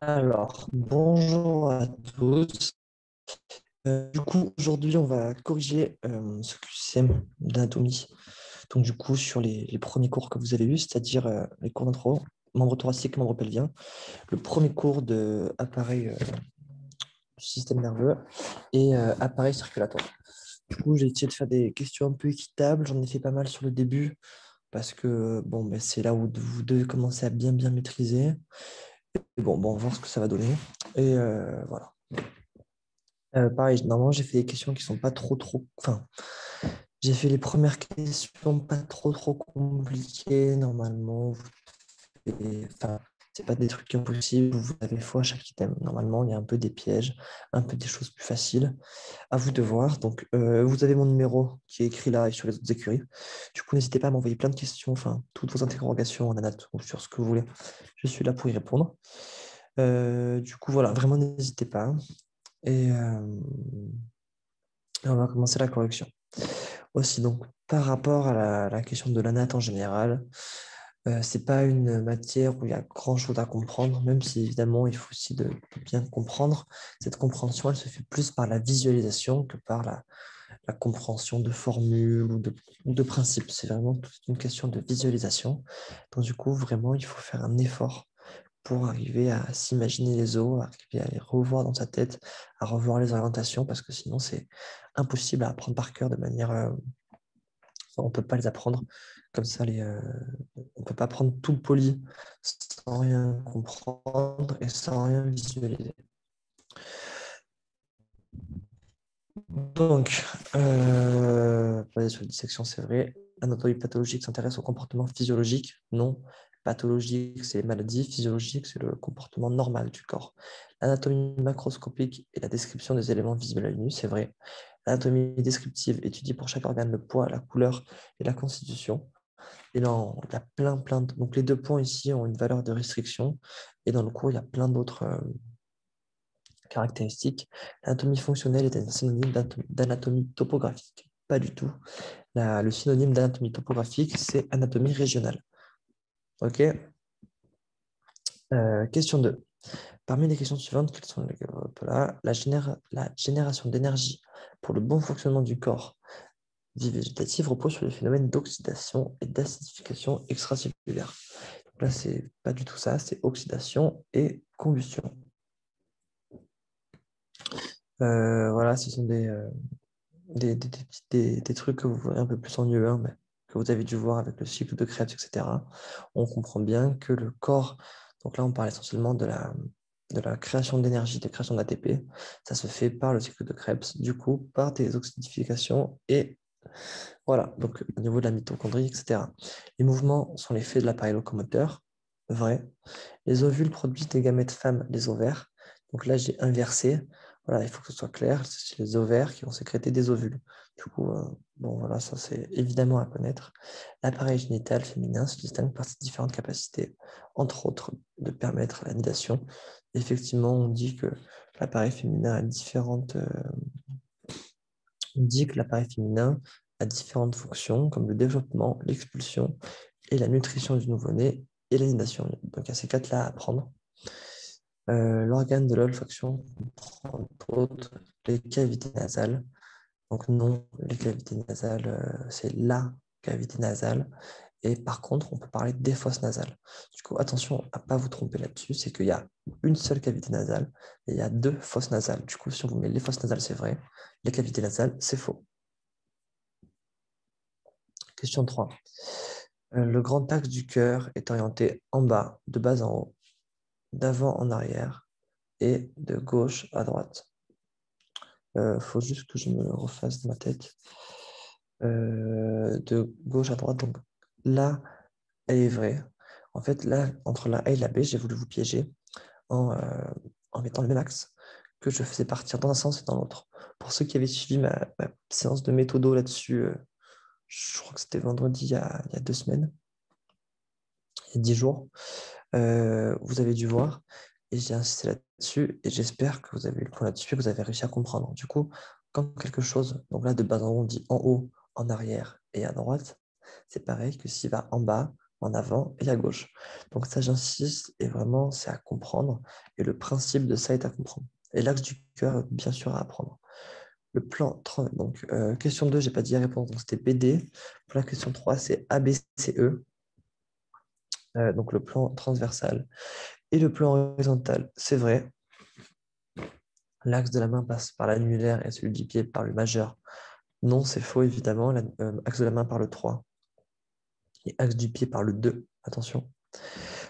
Alors, bonjour à tous. Du coup, aujourd'hui, on va corriger ce QCM d'anatomie. Donc, du coup, sur les premiers cours que vous avez eus, c'est-à-dire les cours d'intro, membre thoracique, membre pelvien, le premier cours de appareil du système nerveux et appareil circulatoire. Du coup, j'ai essayé de faire des questions un peu équitables. J'en ai fait pas mal sur le début parce que bon, ben, c'est là où vous devez commencer à bien maîtriser. Et bon, on va voir ce que ça va donner. Et voilà. Pareil, normalement, j'ai fait des questions qui sont pas trop. Enfin, j'ai fait les premières questions pas trop compliquées. Normalement, enfin, c'est pas des trucs impossibles. Vous avez foi à chaque item. Normalement, il y a un peu des pièges, un peu des choses plus faciles. À vous de voir. Donc, vous avez mon numéro qui est écrit là et sur les autres écuries. Du coup, n'hésitez pas à m'envoyer plein de questions, enfin, toutes vos interrogations en anat ou sur ce que vous voulez. Je suis là pour y répondre. Du coup, voilà, vraiment, n'hésitez pas. Et on va commencer la correction. Aussi, donc, par rapport à la question de la natte en général, c'est pas une matière où il y a grand-chose à comprendre, même si évidemment, il faut aussi de bien comprendre. Cette compréhension, elle se fait plus par la visualisation que par la compréhension de formules ou de principes. C'est vraiment toute une question de visualisation. Donc, du coup, vraiment, il faut faire un effort pour arriver à s'imaginer les os, arriver à les revoir dans sa tête, à revoir les orientations, parce que sinon c'est impossible à apprendre par cœur de manière... on ne peut pas les apprendre comme ça. On ne peut pas apprendre tout le poly sans rien comprendre et sans rien visualiser. Donc, basé sur la dissection, c'est vrai. L'anatomie pathologique s'intéresse au comportement physiologique. Non, pathologique, c'est maladie. Physiologique, c'est le comportement normal du corps. L'anatomie macroscopique est la description des éléments visibles à l'œil nu, c'est vrai. L'anatomie descriptive étudie pour chaque organe le poids, la couleur et la constitution. Et non, il y a plein de... Donc, les deux points ici ont une valeur de restriction. Et dans le cours, il y a plein d'autres caractéristiques. L'anatomie fonctionnelle est un synonyme d'anatomie topographique. Pas du tout. Le synonyme d'anatomie topographique, c'est anatomie régionale. OK. Question 2. Parmi les questions suivantes, quelles sont la génération d'énergie pour le bon fonctionnement du corps vie végétative repose sur les phénomènes d'oxydation et d'acidification extracellulaire. Donc là, c'est pas du tout ça, c'est oxydation et combustion. Voilà, ce sont des trucs que vous verrez un peu plus en UE1, mais que vous avez dû voir avec le cycle de Krebs, etc. On comprend bien que le corps, donc là on parle essentiellement de la création d'énergie, de création d'ATP, ça se fait par le cycle de Krebs, du coup par des oxydifications et voilà, donc au niveau de la mitochondrie, etc. Les mouvements sont l'effet de l'appareil locomoteur, vrai. Les ovules produisent des gamètes femmes, les ovaires. Donc là, j'ai inversé. Voilà, il faut que ce soit clair. C'est les ovaires qui vont sécréter des ovules. Du coup, bon, voilà, ça c'est évidemment à connaître. L'appareil génital féminin se distingue par ses différentes capacités, entre autres de permettre la nidation. Effectivement, on dit que l'appareil féminin a on dit que l'appareil féminin a différentes fonctions, comme le développement, l'expulsion et la nutrition du nouveau-né et l'animation. Donc, il y a ces quatre-là à apprendre. L'organe de l'olfaction comprend entre autres les cavités nasales. Donc non, les cavités nasales, c'est la cavité nasale. Et par contre, on peut parler des fosses nasales. Du coup, attention à ne pas vous tromper là-dessus, c'est qu'il y a une seule cavité nasale et il y a deux fosses nasales. Du coup, si on vous met les fosses nasales, c'est vrai. Les cavités nasales, c'est faux. Question 3. Le grand axe du cœur est orienté en bas, de bas en haut, d'avant en arrière et de gauche à droite. Faut juste que je me refasse ma tête. De gauche à droite, donc là, elle est vraie. En fait, là, entre la A et la B, j'ai voulu vous piéger en, euh, en mettant le même axe que je faisais partir dans un sens et dans l'autre. Pour ceux qui avaient suivi ma séance de méthodo là-dessus, je crois que c'était vendredi il y a 2 semaines, il y a 10 jours. Vous avez dû voir et j'ai insisté là-dessus et j'espère que vous avez eu le point là-dessus et que vous avez réussi à comprendre. Du coup, quand quelque chose, donc là de bas en haut, on dit en haut, en arrière et à droite, c'est pareil que s'il va en bas, en avant et à gauche. Donc ça, j'insiste, et vraiment, c'est à comprendre. Et le principe de ça est à comprendre. Et l'axe du cœur, bien sûr, à apprendre. Le plan, donc question 2, je n'ai pas dit la réponse, donc c'était BD. Pour la question 3, c'est ABCE, donc le plan transversal. Et le plan horizontal, c'est vrai, l'axe de la main passe par l'annulaire et celui du pied par le majeur. Non, c'est faux, évidemment. L'axe de la main par le 3 et axe du pied par le 2. Attention.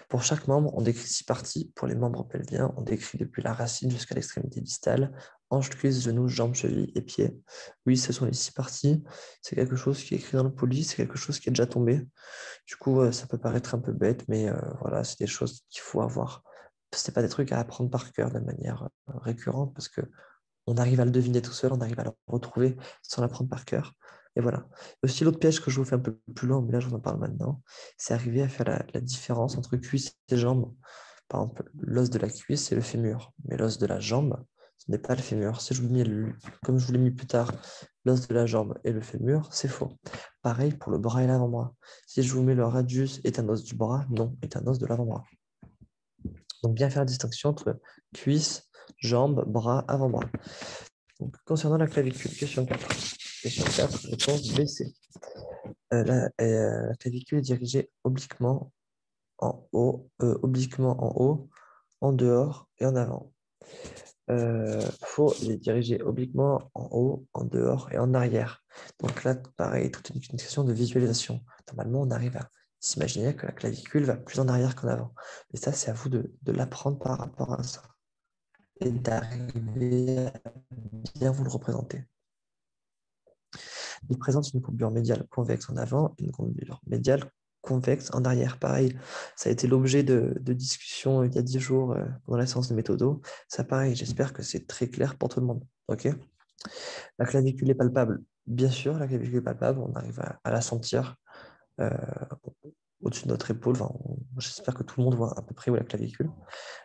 Pour chaque membre, on décrit 6 parties. Pour les membres pelviens, on décrit depuis la racine jusqu'à l'extrémité distale, hanches, cuisses, genoux, jambes, chevilles et pieds. Oui, ce sont les 6 parties. C'est quelque chose qui est écrit dans le poli, c'est quelque chose qui est déjà tombé. Du coup, ça peut paraître un peu bête, mais voilà, c'est des choses qu'il faut avoir. Ce n'est pas des trucs à apprendre par cœur de manière récurrente, parce que on arrive à le deviner tout seul, on arrive à le retrouver sans l'apprendre par cœur. Et voilà. Aussi, l'autre piège que je vous fais un peu plus loin, mais là, je vous en parle maintenant, c'est arriver à faire la différence entre cuisse et jambe. Par exemple, l'os de la cuisse, c'est le fémur, mais l'os de la jambe, ce n'est pas le fémur. Si je vous mets, comme je vous l'ai mis plus tard, l'os de la jambe et le fémur, c'est faux. Pareil pour le bras et l'avant-bras. Si je vous mets le radius est un os du bras, non, est un os de l'avant-bras. Donc, bien faire la distinction entre cuisse, jambe, bras, avant-bras. Donc, concernant la clavicule, question 4. Question 4, réponse B, C. La clavicule est dirigée obliquement en haut, en dehors et en avant. Faux, il est dirigé obliquement en haut, en dehors et en arrière. Donc là, pareil, toute une question de visualisation. Normalement, on arrive à s'imaginer que la clavicule va plus en arrière qu'en avant. Et ça, c'est à vous de l'apprendre par rapport à ça. Et d'arriver à bien vous le représenter. Il présente une courbure médiale convexe en avant et une courbure médiale convexe en arrière. Pareil, ça a été l'objet de discussions il y a 10 jours pendant la séance de méthodo. Ça, pareil, j'espère que c'est très clair pour tout le monde. OK. La clavicule est palpable. Bien sûr, la clavicule est palpable. On arrive à la sentir euh, au-dessus de notre épaule. Enfin, j'espère que tout le monde voit à peu près où est la clavicule.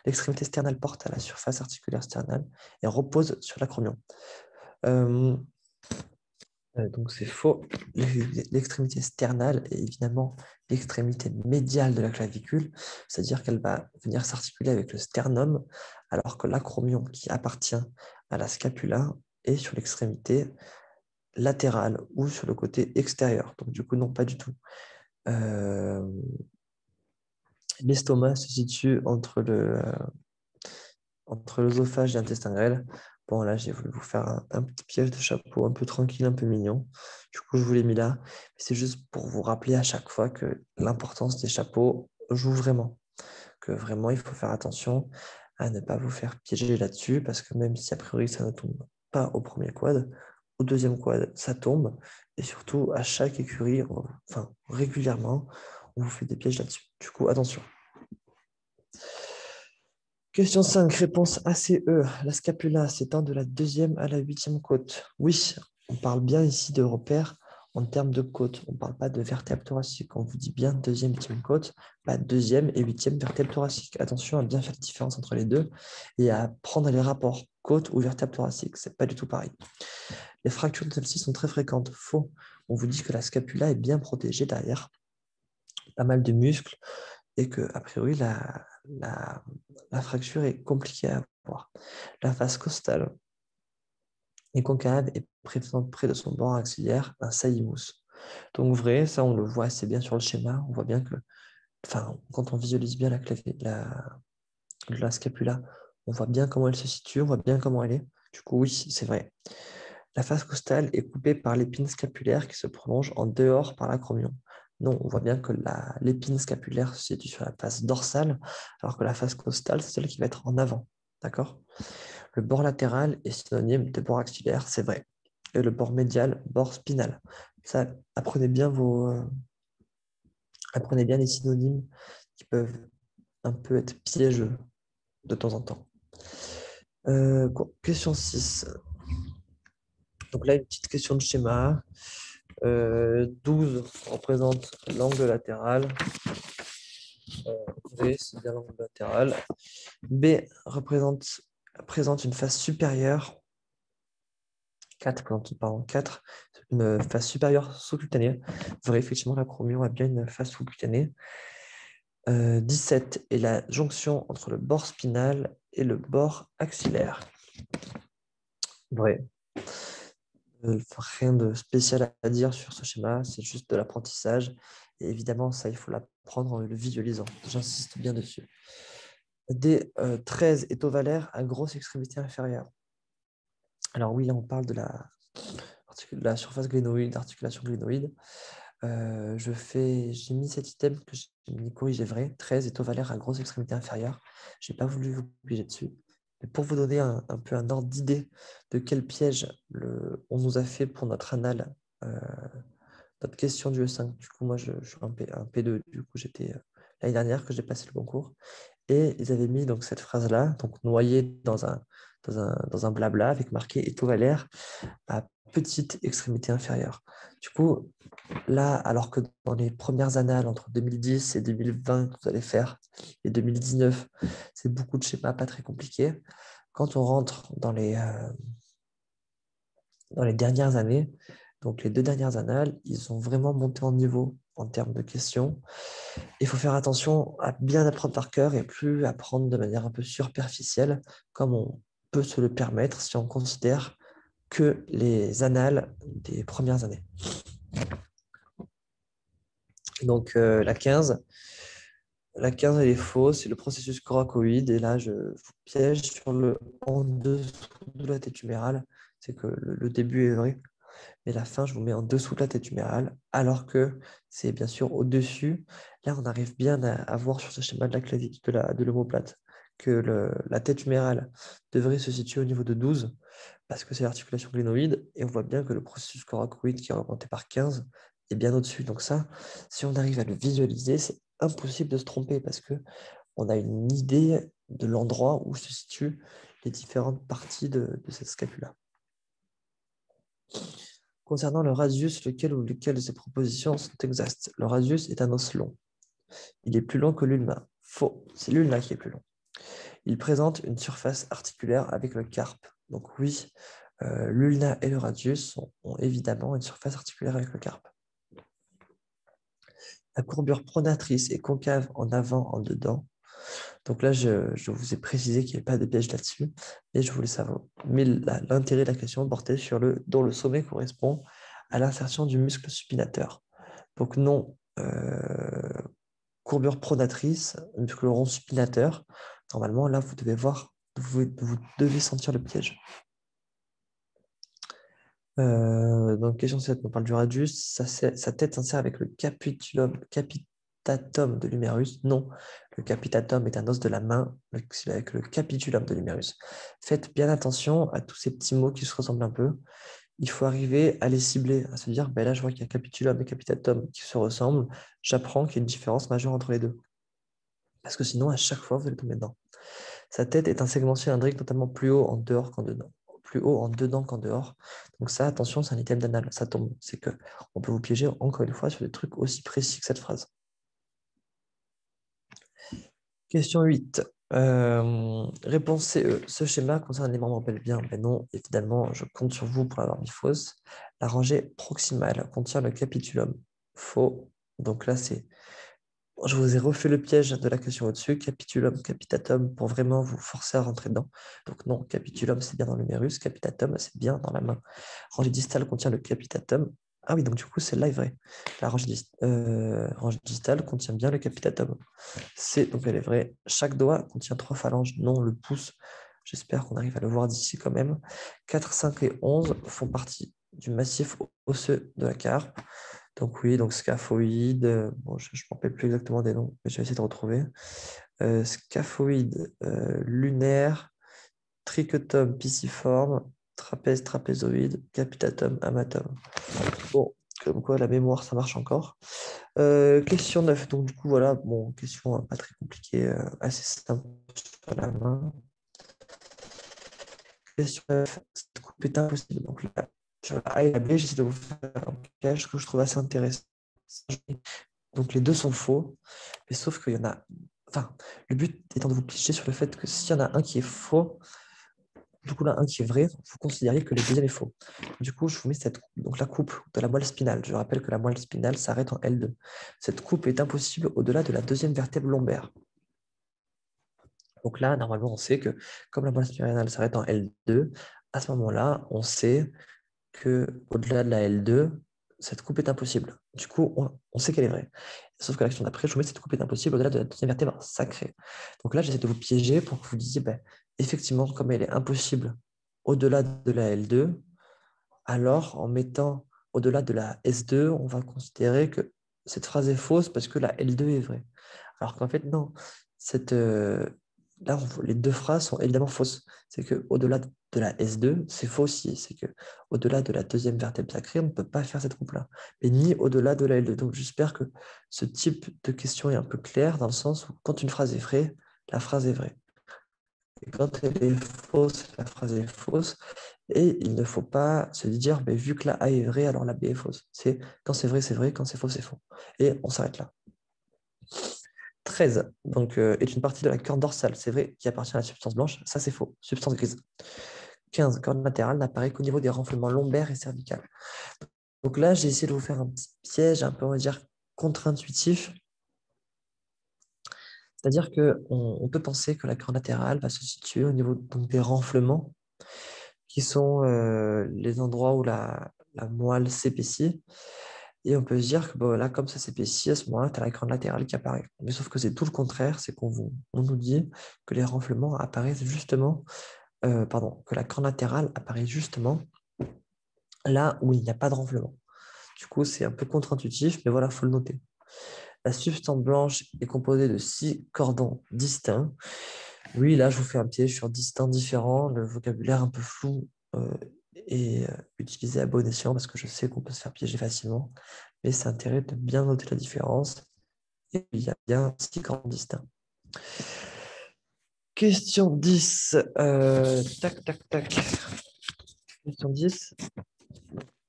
L'extrémité sternale porte à la surface articulaire sternale et repose sur l'acromion. Donc c'est faux. L'extrémité sternale est évidemment l'extrémité médiale de la clavicule, c'est-à-dire qu'elle va venir s'articuler avec le sternum, alors que l'acromion qui appartient à la scapula est sur l'extrémité latérale ou sur le côté extérieur. Donc du coup, non, pas du tout. L'estomac se situe entre l'œsophage et l'intestin grêle. Bon, là, j'ai voulu vous faire un petit piège de chapeau un peu tranquille, un peu mignon. Du coup, je vous l'ai mis là. C'est juste pour vous rappeler à chaque fois que l'importance des chapeaux joue vraiment. Que vraiment, il faut faire attention à ne pas vous faire piéger là-dessus, parce que même si a priori, ça ne tombe pas au premier quad, au deuxième quad, ça tombe. Et surtout, à chaque écurie, enfin, régulièrement, on vous fait des pièges là-dessus. Du coup, attention. Question 5, réponse ACE. La scapula s'étend de la 2e à la 8e côte. Oui, on parle bien ici de repères en termes de côte. On ne parle pas de vertèbre thoracique. On vous dit bien 2e, 8e côte, pas 2e et 8e vertèbre thoracique. Attention à bien faire la différence entre les deux et à prendre les rapports côte ou vertèbre thoracique. Ce n'est pas du tout pareil. Les fractures de celle-ci sont très fréquentes. Faux. On vous dit que la scapula est bien protégée derrière. Pas mal de muscles et que, a priori, la fracture est compliquée à voir. La face costale est concave et présente près de son bord axillaire un saillie-mousse. Donc vrai, ça on le voit assez bien sur le schéma, on voit bien que, enfin, quand on visualise bien la scapula, on voit bien comment elle se situe, on voit bien comment elle est. Du coup, oui, c'est vrai. La face costale est coupée par l'épine scapulaire qui se prolonge en dehors par l'acromion. Non, on voit bien que l'épine scapulaire se situe sur la face dorsale, alors que la face costale, c'est celle qui va être en avant. D'accord? Le bord latéral est synonyme de bord axillaire, c'est vrai. Et le bord médial, bord spinal. Ça, apprenez bien les synonymes qui peuvent un peu être piégeux de temps en temps. Question 6. Donc là, une petite question de schéma. 12 représente l'angle latéral. V, c'est bien l'angle latéral. B présente une face supérieure. 4 présente, pardon, 4 une face supérieure sous-cutanée. Vrai, effectivement, l'acromion a bien une face sous-cutanée. 17 est la jonction entre le bord spinal et le bord axillaire. Vrai. Rien de spécial à dire sur ce schéma, c'est juste de l'apprentissage. Et évidemment, ça, il faut l'apprendre en le visualisant. J'insiste bien dessus. D13 est ovalaire à grosse extrémité inférieure. Alors oui, là, on parle de la surface glénoïde, articulation glénoïde. J'ai mis cet item que j'ai mis corrigé vrai. 13 est ovalaire à grosse extrémité inférieure. Je n'ai pas voulu vous piéger dessus. Mais pour vous donner un peu un ordre d'idée de quel piège on nous a fait pour notre anal, notre question du E5. Du coup, moi, je suis un P2. Du coup, j'étais l'année dernière que j'ai passé le concours. Et ils avaient mis donc cette phrase-là, donc noyée dans un blabla avec marqué est ovalaire à petite extrémité inférieure. Du coup, là, alors que dans les premières annales, entre 2010 et 2020 que vous allez faire, et 2019, c'est beaucoup de schémas pas très compliqués. Quand on rentre dans les dernières années, donc les 2 dernières annales, ils ont vraiment monté en niveau en termes de questions. Il faut faire attention à bien apprendre par cœur et plus apprendre de manière un peu superficielle, comme on peut se le permettre si on considère que les annales des premières années. Donc la 15, elle est fausse, c'est le processus coracoïde. Et là, je vous piège sur le en dessous de la tête humérale. C'est que le début est vrai, mais la fin, je vous mets en dessous de la tête humérale, alors que c'est bien sûr au-dessus. Là, on arrive bien à voir sur ce schéma de la clavicule, de l'omoplate, que la tête humérale devrait se situer au niveau de 12, parce que c'est l'articulation glénoïde, et on voit bien que le processus coracoïde qui est représenté par 15 est bien au-dessus. Donc ça, si on arrive à le visualiser, c'est impossible de se tromper, parce que on a une idée de l'endroit où se situent les différentes parties de cette scapula. Concernant le radius, lequel ou lesquelles de ces propositions sont exactes? Le radius est un os long. Il est plus long que l'ulna. Faux, c'est l'ulna qui est plus long. Il présente une surface articulaire avec le carpe. Donc oui, l'ulna et le radius ont évidemment une surface articulaire avec le carpe. La courbure pronatrice est concave en avant, en dedans. Donc là, je vous ai précisé qu'il n'y avait pas de piège là-dessus, et je voulais savoir. Mais l'intérêt de la question portait sur dont le sommet correspond à l'insertion du muscle supinateur. Donc non, courbure pronatrice, muscle rond supinateur. Normalement, là, vous devez sentir le piège. Donc, question 7, on parle du radius. Sa tête s'insère avec le capitatum de l'humérus. Non, le capitatum est un os de la main, c'est avec le capitulum de l'humérus. Faites bien attention à tous ces petits mots qui se ressemblent un peu. Il faut arriver à les cibler, à se dire, ben là, je vois qu'il y a capitulum et capitatum qui se ressemblent. J'apprends qu'il y a une différence majeure entre les deux. Parce que sinon, à chaque fois, vous allez tomber dedans. Sa tête est un segment cylindrique notamment plus haut en dehors qu'en dedans. Plus haut en dedans qu'en dehors. Donc ça, attention, c'est un item d'anal. Ça tombe. C'est que on peut vous piéger encore une fois sur des trucs aussi précis que cette phrase. Question 8. Réponse CE. Ce schéma concerne les membres pelviens. Mais non, évidemment, je compte sur vous pour l'avoir mis fausse. La rangée proximale contient le capitulum. Faux. Donc là, je vous ai refait le piège de la question au-dessus, capitulum, capitatum, pour vraiment vous forcer à rentrer dedans. Donc non, capitulum, c'est bien dans l'humérus, capitatum, c'est bien dans la main. Rangée distale contient le capitatum. Ah oui, donc du coup, celle-là est vraie. La rangée distale contient bien le capitatum. Donc elle est vraie. Chaque doigt contient 3 phalanges. Non, le pouce, j'espère qu'on arrive à le voir d'ici quand même. 4, 5 et 11 font partie du massif osseux de la carpe. Donc oui, donc scaphoïde, bon, je ne me rappelle plus exactement des noms, mais je vais essayer de retrouver. Scaphoïde lunaire, trichotum pisciforme, trapèze trapézoïde, capitatum amatum. Bon, comme quoi la mémoire, ça marche encore. Question 9, donc du coup, voilà, bon, question pas très compliquée, assez simple sur la main. Question 9, cette coupe est impossible. Donc là, sur la A et la B, j'essaie de vous faire un piège que je trouve assez intéressant. Donc les deux sont faux, mais sauf qu'il y en a. Enfin, le but étant de vous piéger sur le fait que s'il y en a un qui est faux, Du coup, là, un qui est vrai, vous considérez que le deuxième est faux. Du coup, je vous mets cette coupe. Donc, la coupe de la moelle spinale. Je rappelle que la moelle spinale s'arrête en L2. Cette coupe est impossible au-delà de la deuxième vertèbre lombaire. Donc là, normalement, on sait que comme la moelle spinale s'arrête en L2, à ce moment-là, on sait qu'au-delà de la L2, cette coupe est impossible. Du coup, on sait qu'elle est vraie. Sauf que l'action d'après, je vous mets cette coupe est impossible au-delà de la deuxième vertèbre sacrée. Donc là, j'essaie de vous piéger pour que vous disiez, ben, effectivement, comme elle est impossible au-delà de la L2, alors en mettant au-delà de la S2, on va considérer que cette phrase est fausse parce que la L2 est vraie. Alors qu'en fait, non. Cette, là, les deux phrases sont évidemment fausses. C'est qu'au-delà de la S2, c'est faux aussi. C'est qu'au-delà de la deuxième vertèbre sacrée, on ne peut pas faire cette coupe-là. Mais ni au-delà de la L2. Donc j'espère que ce type de question est un peu clair dans le sens où quand une phrase est vraie, la phrase est vraie. Et quand elle est fausse, la phrase est fausse. Et il ne faut pas se dire, ben, vu que la A est vraie, alors la B est fausse. C'est quand c'est vrai, c'est vrai, quand c'est faux, c'est faux. Et on s'arrête là. 13 donc, est une partie de la corne dorsale. C'est vrai qui appartient à la substance blanche. Ça, c'est faux. Substance grise. 15 corne latérale n'apparaît qu'au niveau des renflements lombaires et cervicales. Donc là, j'ai essayé de vous faire un petit piège un peu, on va dire, contre-intuitif. C'est-à-dire qu'on peut penser que la corne latérale va se situer au niveau donc, des renflements, qui sont les endroits où la moelle s'épaissit. Et on peut se dire que bon, là, comme ça s'épaissit, à ce moment-là, tu as la corne latérale qui apparaît. Mais sauf que c'est tout le contraire, c'est on nous dit que les renflements apparaissent justement, que la corne latérale apparaît justement là où il n'y a pas de renflement. Du coup, c'est un peu contre-intuitif, mais voilà, il faut le noter. La substance blanche est composée de 6 cordons distincts. Oui, là, je vous fais un piège sur distincts différents, le vocabulaire un peu flou est utilisé à bon escient parce que je sais qu'on peut se faire piéger facilement, mais c'est intérêt de bien noter la différence. Et il y a bien 6 cordons distincts. Question 10. Tac, tac, tac. Question 10.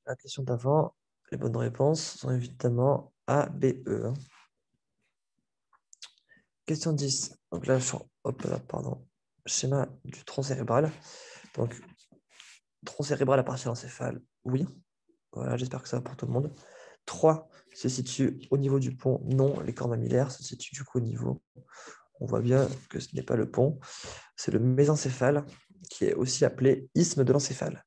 La question d'avant, les bonnes réponses sont évidemment A, B, E. Question 10. Donc là, hop là, pardon. Schéma du tronc cérébral. Donc, tronc cérébral appartient à l'encéphale, oui. Voilà, j'espère que ça va pour tout le monde. 3 se situe au niveau du pont, non. Les corps mammillaires se situent du coup au niveau. On voit bien que ce n'est pas le pont. C'est le mésencéphale, qui est aussi appelé isthme de l'encéphale.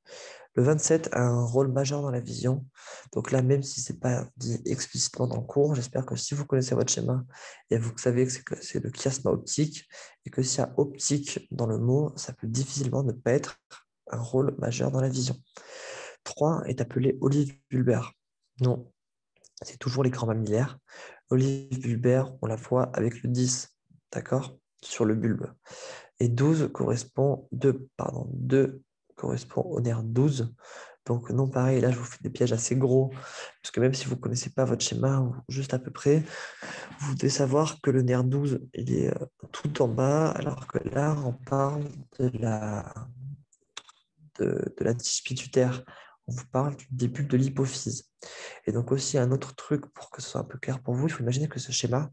Le 27 a un rôle majeur dans la vision. Donc là, même si ce n'est pas dit explicitement dans le cours, j'espère que si vous connaissez votre schéma et vous savez que c'est le chiasma optique et que s'il y a optique dans le mot, ça peut difficilement ne pas être un rôle majeur dans la vision. 3 est appelé olive bulbaire. Non, c'est toujours l'écran mammillaire. Olive bulbaire, on la voit avec le 10, d'accord, sur le bulbe. Et 2 correspond au nerf 12. Donc non, pareil, là, je vous fais des pièges assez gros, parce que même si vous ne connaissez pas votre schéma, ou juste à peu près, vous devez savoir que le nerf 12, il est tout en bas, alors que là, on parle de la tige pituitaire. On vous parle du début de l'hypophyse. Et donc aussi, un autre truc pour que ce soit un peu clair pour vous, il faut imaginer que ce schéma,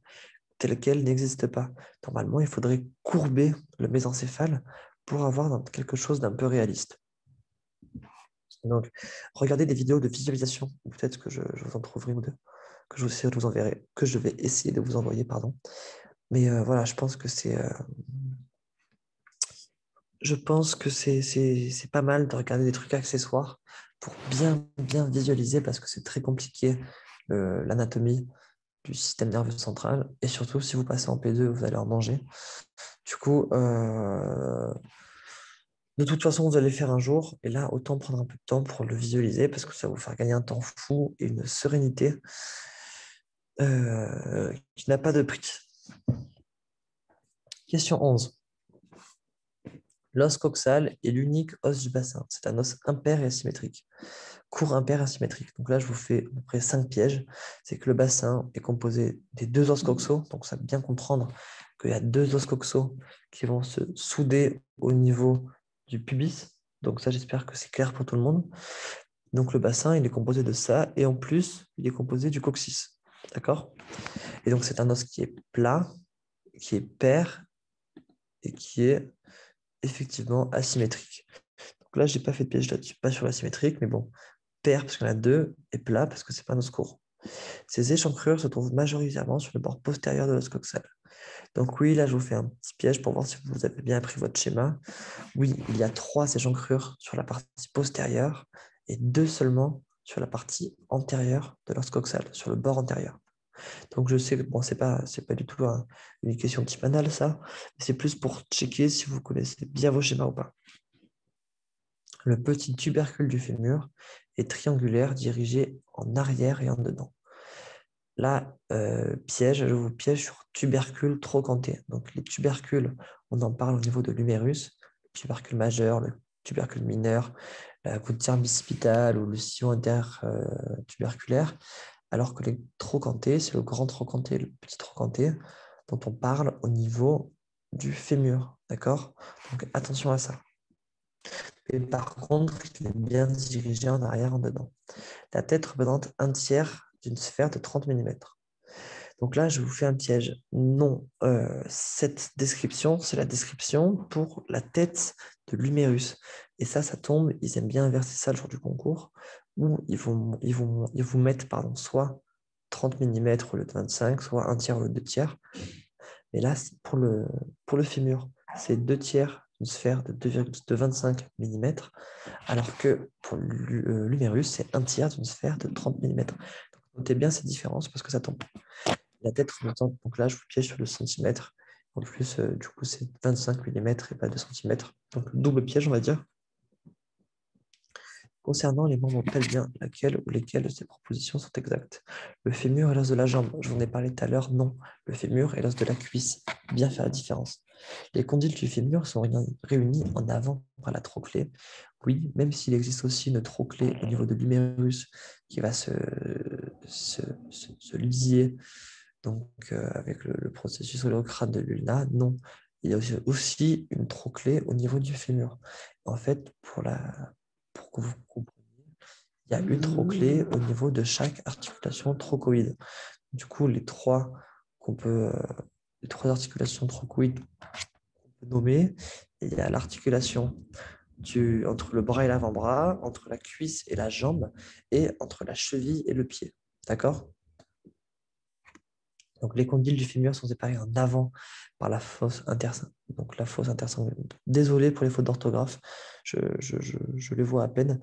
tel quel, n'existe pas. Normalement, il faudrait courber le mésencéphale pour avoir quelque chose d'un peu réaliste. Donc, regardez des vidéos de visualisation, ou peut-être que je vous en trouverai ou deux, que je vais essayer de vous envoyer, pardon. Mais voilà, je pense que c'est pas mal de regarder des trucs accessoires pour bien visualiser parce que c'est très compliqué l'anatomie du système nerveux central. Et surtout, si vous passez en P2, vous allez en manger. Du coup, de toute façon, vous allez le faire un jour. Et là, autant prendre un peu de temps pour le visualiser parce que ça va vous faire gagner un temps fou et une sérénité qui n'a pas de prix. Question 11. L'os coxal est l'unique os du bassin. C'est un os impair et asymétrique. Court impair asymétrique. Donc là, je vous fais à peu près 5 pièges. C'est que le bassin est composé des 2 os coxaux. Donc ça bien comprendre qu'il y a 2 os coxaux qui vont se souder au niveau du pubis. Donc ça, j'espère que c'est clair pour tout le monde. Donc le bassin, il est composé de ça. Et en plus, il est composé du coccyx. D'accord? Et donc c'est un os qui est plat, qui est pair et qui est effectivement asymétrique. Donc là, je n'ai pas fait de piège là-dessus, pas sur la symétrique, mais bon, pair parce qu'il y en a deux, et plat parce que ce n'est pas notre cours. Ces échancrures se trouvent majoritairement sur le bord postérieur de l'os coxal. Donc oui, là, je vous fais un petit piège pour voir si vous avez bien appris votre schéma. Oui, il y a 3 échancrures sur la partie postérieure et 2 seulement sur la partie antérieure de l'os coxal, sur le bord antérieur. Donc je sais que bon, c'est pas du tout une question type anal, ça, mais c'est plus pour checker si vous connaissez bien vos schémas ou pas. Le petit tubercule du fémur est triangulaire, dirigé en arrière et en dedans. Là, piège, je vous piège sur tubercule trochanté. Donc les tubercules, on en parle au niveau de l'humérus, le tubercule majeur, le tubercule mineur, la gouttière bicipitale ou le sillon intertuberculaire, alors que les trochantés, c'est le grand trochanté, le petit trochanté, dont on parle au niveau du fémur, d'accord? Donc attention à ça. Et par contre, il est bien dirigé en arrière, en dedans. La tête représente un tiers d'une sphère de 30 mm. Donc là, je vous fais un piège. Non, cette description, c'est la description pour la tête de l'humérus. Et ça tombe, ils aiment bien inverser ça le jour du concours, où ils vous mettent soit 30 mm au lieu de 25, soit un tiers au lieu de 2 tiers. Mais là, c'est pour le fémur, c'est 2 tiers d'une sphère de 25 mm, alors que pour l'humérus, c'est un tiers d'une sphère de 30 mm. Donc, notez bien cette différence parce que ça tombe. La tête représente, donc là, je vous piège sur le centimètre. En plus, du coup, c'est 25 mm et pas 2 cm. Donc, double piège, on va dire. Concernant les membres pelviens, laquelle ou lesquelles de ces propositions sont exactes? Le fémur et l'os de la jambe. Je vous en ai parlé tout à l'heure, non. Le fémur et l'os de la cuisse. Bien faire la différence. Les condyles du fémur sont réunis en avant par la trochlée. Oui, même s'il existe aussi une trochlée au niveau de l'humérus qui va se lier donc, avec le processus holocrate de l'ulna, non. Il y a aussi une trochlée au niveau du fémur. En fait, pour que vous compreniez, il y a une trochlée au niveau de chaque articulation trochoïde. Du coup, les trois articulations trochoïdes qu'on peut nommer, il y a l'articulation entre le bras et l'avant-bras, entre la cuisse et la jambe, et entre la cheville et le pied. D'accord? Donc, les condyles du fémur sont séparés en avant par la fosse intersanguine. Donc, la fosse intersanguine. Désolé pour les fautes d'orthographe, je les vois à peine.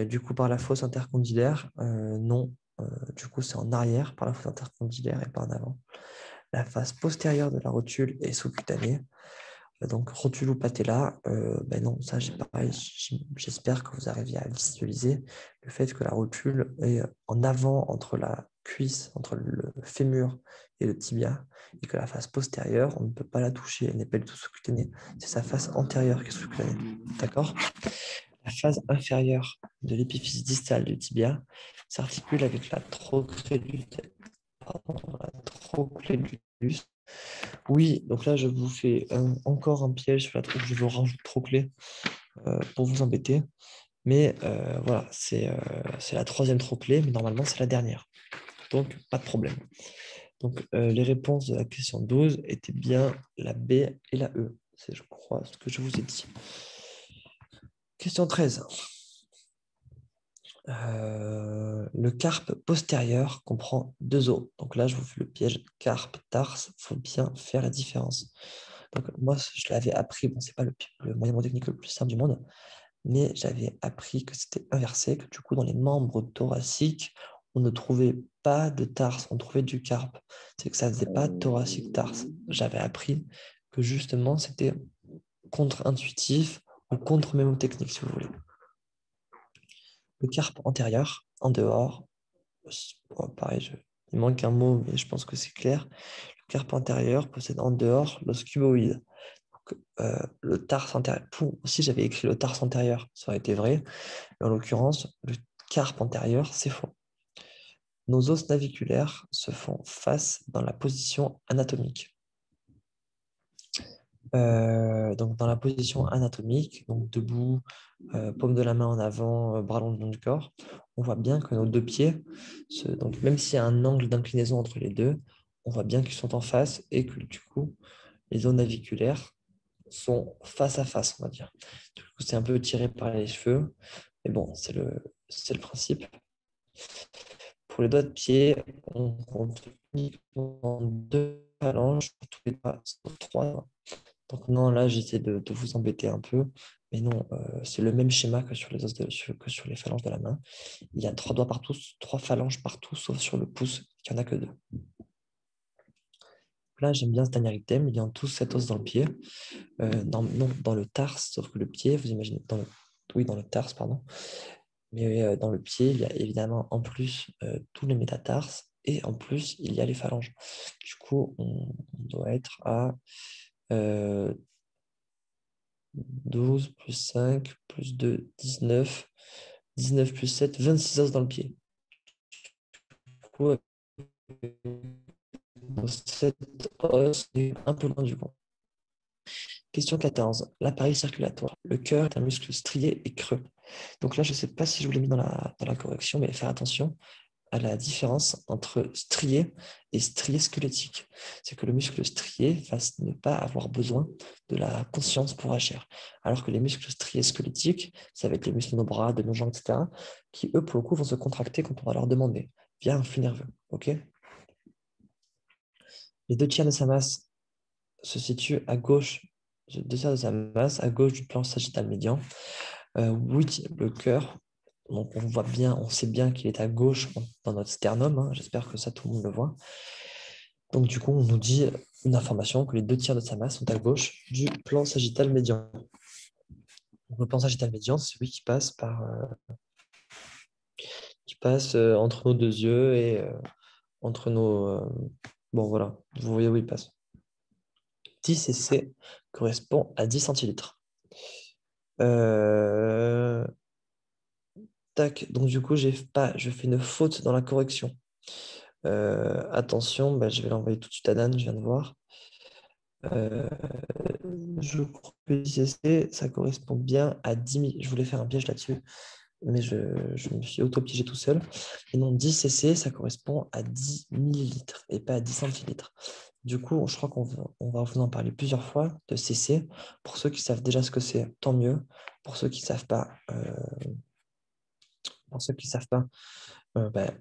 Du coup, par la fosse intercondylaire, non. Du coup, c'est en arrière par la fosse intercondylaire et pas en avant. La face postérieure de la rotule est sous-cutanée. Donc, rotule ou patella, ben non, ça, pareil, j'espère que vous arrivez à visualiser le fait que la rotule est en avant entre la cuisse, entre le fémur et le tibia, et que la face postérieure, on ne peut pas la toucher, elle n'est pas du tout sous-cutanée. C'est sa face antérieure qui est sous-cutanée. D'accord? La phase inférieure de l'épiphyse distale du tibia s'articule avec la trochlélus. Oui, donc là, je vous fais encore un piège sur la trochlée. Je vous rajoute trochlée pour vous embêter. Mais voilà, c'est la troisième trochlée, mais normalement, c'est la dernière. Donc, pas de problème. Donc, les réponses de la question 12 étaient bien la B et la E. C'est, je crois, ce que je vous ai dit. Question 13. Le carpe postérieur comprend 2 os. Donc là, je vous fais le piège carpe, tarse. Il faut bien faire la différence. Donc moi, je l'avais appris. Bon, c'est pas le moyen technique le plus simple du monde, mais j'avais appris que c'était inversé, que du coup, dans les membres thoraciques, on ne trouvait pas de tarse, on trouvait du carpe. C'est que ça ne faisait pas thoracique-tarse. J'avais appris que justement, c'était contre-intuitif ou contre-mémotechnique, si vous voulez. Le carpe antérieur, en dehors, bon, pareil, il manque un mot, mais je pense que c'est clair. Le carpe antérieur possède en dehors l'os cuboïde. Le tarse antérieur, si j'avais écrit le tarse antérieur, ça aurait été vrai, mais en l'occurrence, le carpe antérieur, c'est faux. Nos os naviculaires se font face dans la position anatomique. Donc dans la position anatomique, donc debout, paume de la main en avant, bras long le long du corps, on voit bien que nos 2 pieds, donc même s'il y a un angle d'inclinaison entre les deux, on voit bien qu'ils sont en face et que du coup, les os naviculaires sont face à face, on va dire. Du coup, c'est un peu tiré par les cheveux, mais bon, c'est le principe. Pour les doigts de pied, on compte uniquement deux phalanges pour tous les doigts, sauf trois. Donc non, là, j'essaie de vous embêter un peu, mais non, c'est le même schéma que sur les que sur les phalanges de la main. Il y a trois doigts partout, trois phalanges partout, sauf sur le pouce, il n'y en a que deux. Là, j'aime bien ce dernier item, il y a tous cet os dans le pied, non, dans le tarse, sauf que le pied, vous imaginez, oui, dans le tarse, pardon, mais dans le pied, il y a évidemment en plus tous les métatarses, et en plus, il y a les phalanges. Du coup, on doit être à 12 plus 5 plus 2, 19. 19 plus 7, 26 os dans le pied. Du coup, 7 os, c'est un peu loin du vent. Question 14. L'appareil circulatoire. Le cœur est un muscle strié et creux. Donc là, je ne sais pas si je vous l'ai mis dans la correction, mais faire attention à la différence entre strié et strié squelettique. C'est que le muscle strié va ne pas avoir besoin de la conscience pour agir. Alors que les muscles striés squelettiques, ça va être les muscles de nos bras, de nos jambes, etc., qui, eux, pour le coup, vont se contracter quand on va leur demander, via un flux nerveux. Okay, les deux tiers de sa masse se situent à gauche, deux tiers de sa masse à gauche du plan sagittal médian. Oui, le cœur, donc on voit bien, on sait bien qu'il est à gauche dans notre sternum, hein. J'espère que ça, tout le monde le voit. Donc du coup, on nous dit une information que les deux tiers de sa masse sont à gauche du plan sagittal médian. Donc, le plan sagittal médian, c'est celui qui passe entre nos deux yeux et entre nos... bon voilà, vous voyez où il passe. 10 cc correspond à 10 centilitres. Tac, donc du coup, je fais une faute dans la correction. Attention, bah, je vais l'envoyer tout de suite à Dan, je viens de voir. Je crois que 10 cc, ça correspond bien à 10 000. Je voulais faire un piège là-dessus, mais je me suis auto-piégé tout seul. Et non, 10 cc, ça correspond à 10 millilitres et pas à 10 centilitres. Du coup, je crois on va vous en parler plusieurs fois de cc. Pour ceux qui savent déjà ce que c'est, tant mieux. Pour ceux qui ne savent pas, bah,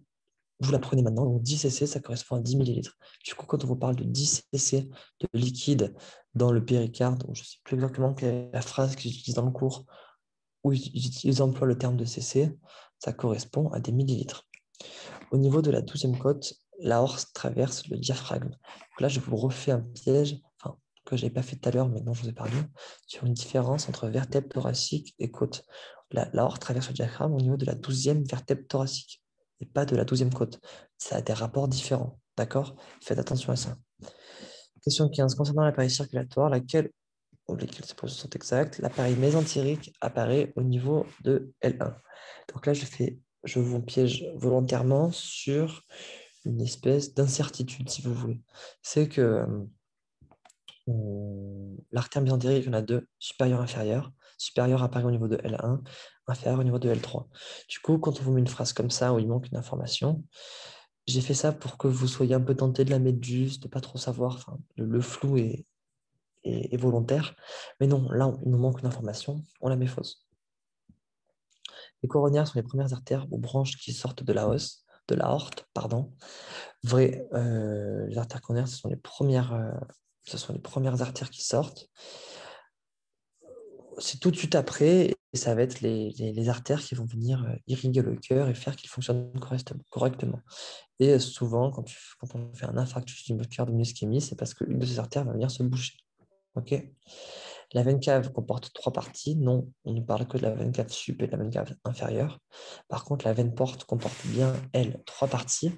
vous la prenez maintenant. Donc 10 cc, ça correspond à 10 millilitres. Du coup, quand on vous parle de 10 cc de liquide dans le péricarde, je ne sais plus exactement quelle est la phrase qu'ils utilisent dans le cours, où ils emploient le terme de cc, ça correspond à des millilitres. Au niveau de la 12e côte, l'aorte traverse le diaphragme. Donc là, je vous refais un piège, que je n'avais pas fait tout à l'heure, mais dont je vous ai parlé, sur une différence entre vertèbre thoracique et côte. L'aorte traverse le diaphragme au niveau de la 12e vertèbre thoracique, et pas de la 12e côte. Ça a des rapports différents, d'accord? Faites attention à ça. Question 15. Concernant l'appareil circulatoire, lesquels ces positions sont exactes, l'appareil mésentérique apparaît au niveau de L1. Donc là, je vous piège volontairement sur une espèce d'incertitude, si vous voulez. C'est que l'artère mésentérique, il y en a deux, supérieur et inférieur. Supérieur apparaît au niveau de L1, inférieur au niveau de L3. Du coup, quand on vous met une phrase comme ça où il manque une information, j'ai fait ça pour que vous soyez un peu tenté de la mettre juste, de ne pas trop savoir. Enfin, le flou est volontaire. Mais non, là, il nous manque une information, on la met fausse. Les coronaires sont les premières artères ou branches qui sortent de la horte, pardon. Vrai, les artères coronaires, ce sont les premières artères qui sortent. C'est tout de suite après, et ça va être les artères qui vont venir irriguer le cœur et faire qu'il fonctionne correctement. Et souvent, quand on fait un infarctus du cœur d'une ischémie, c'est parce qu'une de ces artères va venir se boucher. Ok. La veine cave comporte trois parties. Non, on ne parle que de la veine cave sup et de la veine cave inférieure. Par contre, la veine porte comporte bien, elle, trois parties,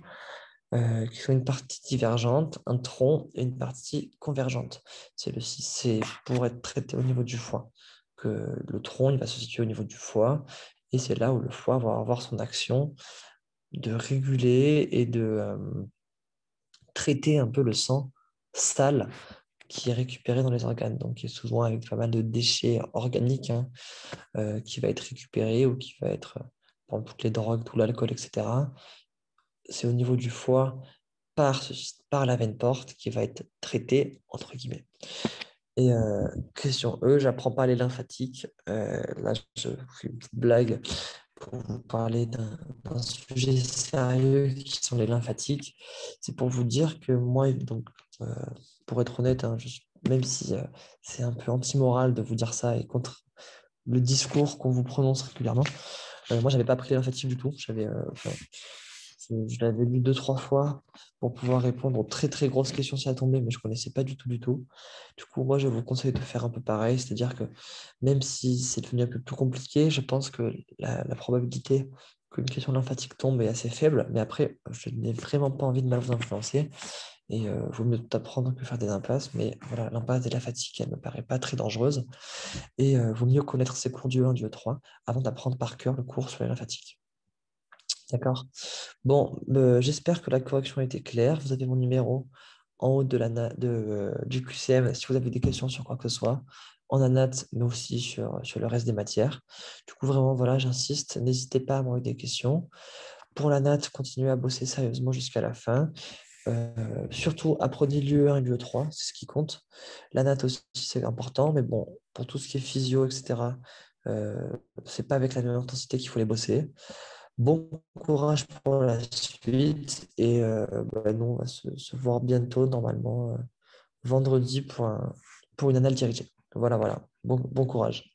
qui sont une partie divergente, un tronc et une partie convergente. C'est pour être traité au niveau du foie. Que le tronc, il va se situer au niveau du foie, et c'est là où le foie va avoir son action de réguler et de traiter un peu le sang sale qui est récupéré dans les organes, donc qui est souvent avec pas mal de déchets organiques, hein, qui va être récupéré ou qui va être, par toutes les drogues, tout l'alcool, etc. C'est au niveau du foie par la veine porte qui va être traité, entre guillemets. Et question E, j'apprends pas les lymphatiques. Là, je fais une petite blague pour vous parler d'un sujet sérieux qui sont les lymphatiques. C'est pour vous dire que moi, donc, euh, pour être honnête, hein, même si c'est un peu anti-moral de vous dire ça et contre le discours qu'on vous prononce régulièrement, moi, j'avais pas pris les lymphatiques du tout. Je l'avais lu deux, trois fois pour pouvoir répondre aux très, très grosses questions si elles tombaient, mais je connaissais pas du tout, du tout. Du coup, moi, je vous conseille de faire un peu pareil, c'est-à-dire que même si c'est devenu un peu plus compliqué, je pense que la probabilité qu'une question lymphatique tombe est assez faible, mais après, je n'ai vraiment pas envie de mal vous influencer, et vaut mieux tout apprendre que faire des impasses, mais voilà, l'impasse et la fatigue, elle me paraît pas très dangereuse, et vaut mieux connaître ses cours du 1, du 3, avant d'apprendre par cœur le cours sur les lymphatiques. D'accord? Bon, j'espère que la correction a été claire. Vous avez mon numéro en haut du QCM si vous avez des questions sur quoi que ce soit, en anat, mais aussi sur le reste des matières. Du coup, vraiment, voilà, j'insiste, n'hésitez pas à m'envoyer des questions. Pour la nat, continuez à bosser sérieusement jusqu'à la fin. Surtout, apprenez l'UE1 et l'UE3, c'est ce qui compte. La nat aussi, c'est important, mais bon, pour tout ce qui est physio, etc., euh, c'est pas avec la même intensité qu'il faut les bosser. Bon courage pour la suite et nous, on va se voir bientôt, normalement, vendredi pour une annale dirigée. Voilà, voilà. Bon courage.